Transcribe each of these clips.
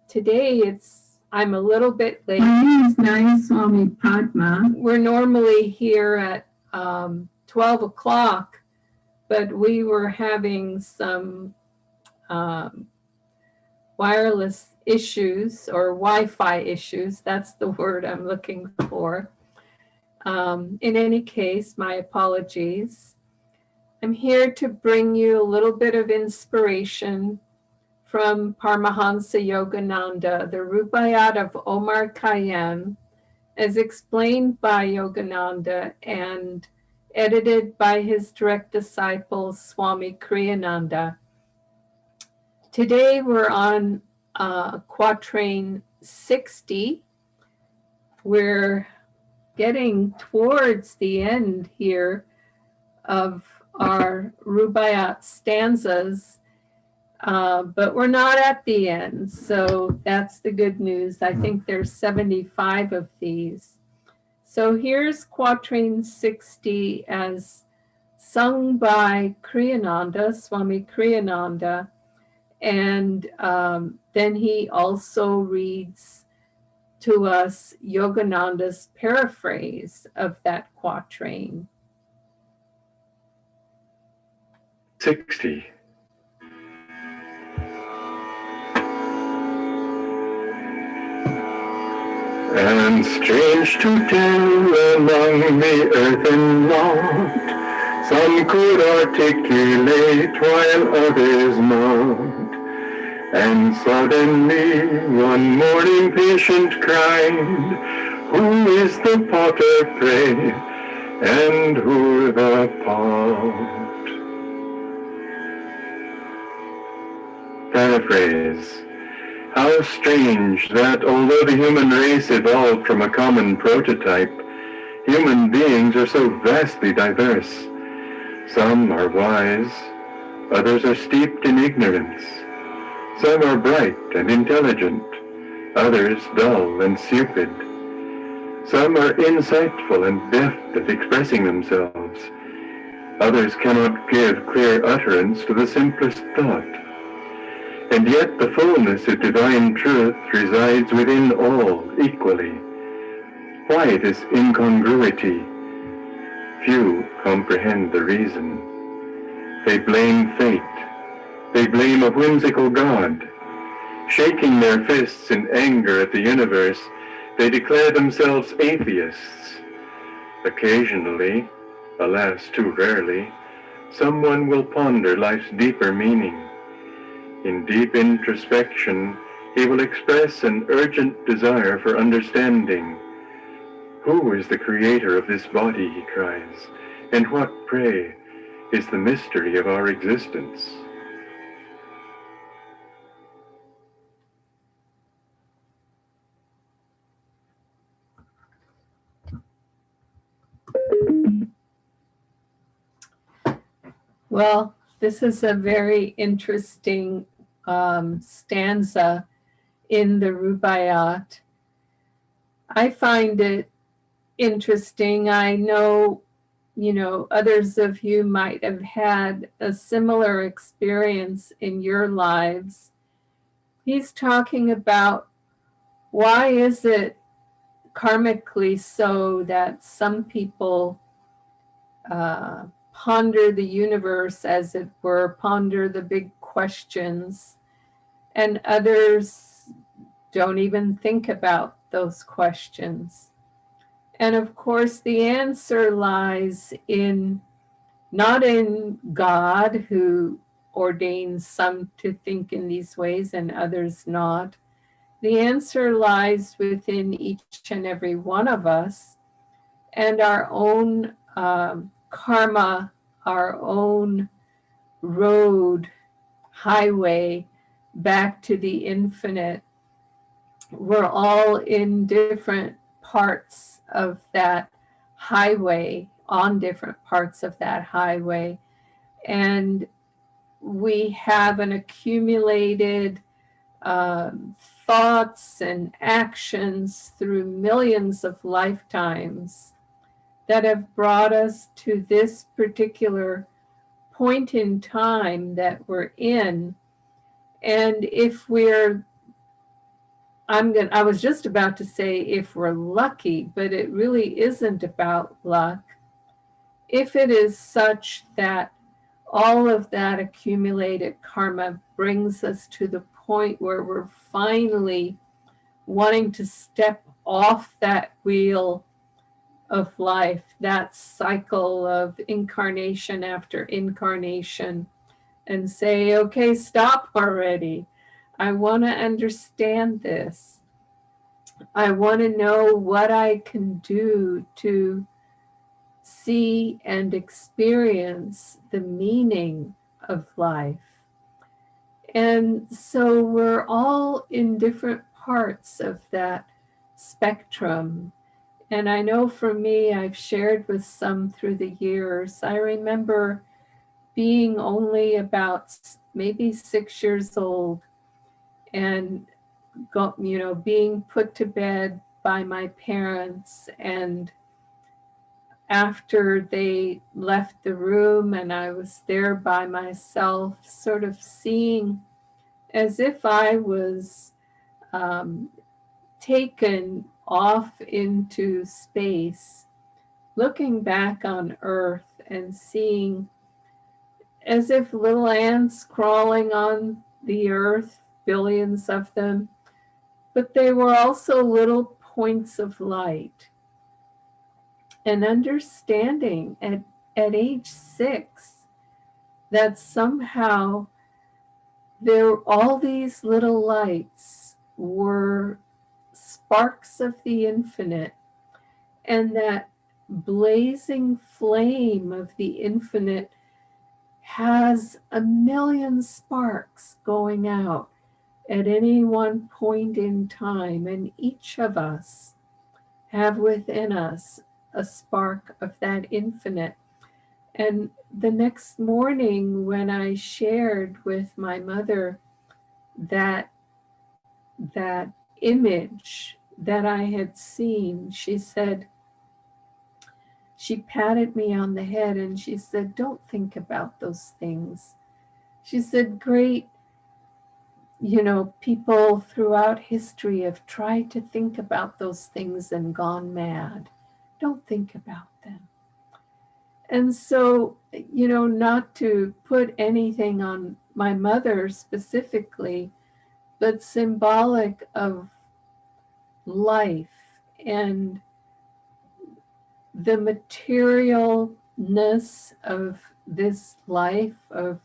today I'm a little bit late. My name is Naya Swami Padma. We're normally here at 12 o'clock, but we were having some wireless issues or Wi-Fi issues. That's the word I'm looking for. In any case, my apologies. I'm here to bring you a little bit of inspiration from Paramahansa Yogananda, the Rubaiyat of Omar Khayyam, as explained by Yogananda and edited by his direct disciple, Swami Kriyananda. Today we're on quatrain 60. We're getting towards the end here of our Rubaiyat stanzas, but we're not at the end, so that's the good news. I think there's 75 of these. So here's quatrain 60 as sung by Kriyananda, Swami Kriyananda, and then he also reads to us Yogananda's paraphrase of that quatrain. 60. And strange to tell, among the earthen lot, some could articulate while others not. And suddenly one morning patient cried, "Who is the potter, pray, and who the pot?" Paraphrase. How strange that although the human race evolved from a common prototype, human beings are so vastly diverse. Some are wise, others are steeped in ignorance. Some are bright and intelligent, others dull and stupid. Some are insightful and deft at expressing themselves. Others cannot give clear utterance to the simplest thought. And yet the fullness of divine truth resides within all equally. Why this incongruity? Few comprehend the reason. They blame fate. They blame a whimsical God. Shaking their fists in anger at the universe, they declare themselves atheists. Occasionally, alas too rarely, someone will ponder life's deeper meaning. In deep introspection, he will express an urgent desire for understanding. Who is the creator of this body, he cries, and what, pray, is the mystery of our existence? Well, this is a very interesting stanza in the Rubaiyat. I find it interesting. I know, others of you might have had a similar experience in your lives. He's talking about why is it karmically so that some people ponder the universe, as it were, ponder the big questions, and others don't even think about those questions. And of course, the answer lies not in God, who ordains some to think in these ways and others not. The answer lies within each and every one of us and our own karma, our own road, highway back to the infinite. We're all in different parts of that highway, on different parts of that highway, and we have an accumulated thoughts and actions through millions of lifetimes that have brought us to this particular point in time that we're in. And if we're I was just about to say if we're lucky, but it really isn't about luck. If it is such that all of that accumulated karma brings us to the point where we're finally wanting to step off that wheel of life, that cycle of incarnation after incarnation, and say, okay, stop already. I want to understand this. I want to know what I can do to see and experience the meaning of life. And so we're all in different parts of that spectrum. And I know for me, I've shared with some through the years. I remember being only about maybe 6 years old and being put to bed by my parents, and after they left the room and I was there by myself, sort of seeing as if I was taken off into space, looking back on Earth and seeing as if little ants crawling on the Earth, billions of them, but they were also little points of light. And understanding at age 6 that somehow all these little lights were sparks of the infinite, and that blazing flame of the infinite has a million sparks going out at any one point in time, and each of us have within us a spark of that infinite. And the next morning when I shared with my mother that image that I had seen, she patted me on the head and she said, "Don't think about those things." She said, "Great, people throughout history have tried to think about those things and gone mad. Don't think about them." And so, not to put anything on my mother specifically, but symbolic of life and the materialness of this life, of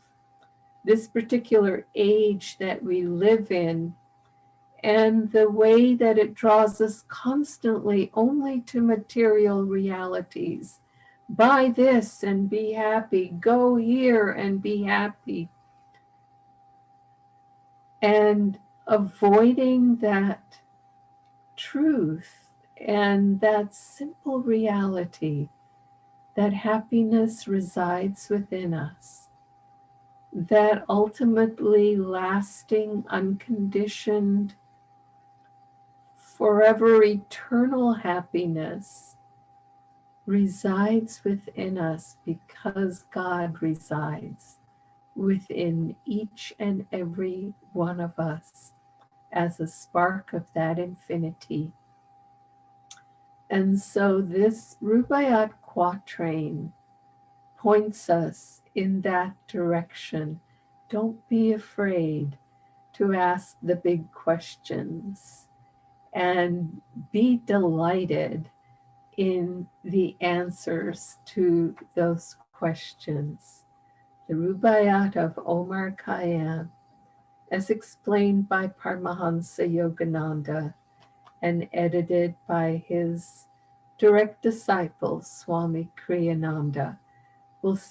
this particular age that we live in, and the way that it draws us constantly only to material realities. Buy this and be happy. Go here and be happy. And avoiding that truth and that simple reality that happiness resides within us, that ultimately lasting, unconditioned, forever eternal happiness resides within us because God resides within each and every one of us as a spark of that infinity. And so this Rubaiyat quatrain points us in that direction. Don't be afraid to ask the big questions, and be delighted in the answers to those questions. The Rubaiyat of Omar Khayyam, as explained by Paramahansa Yogananda and edited by his direct disciple, Swami Kriyananda, will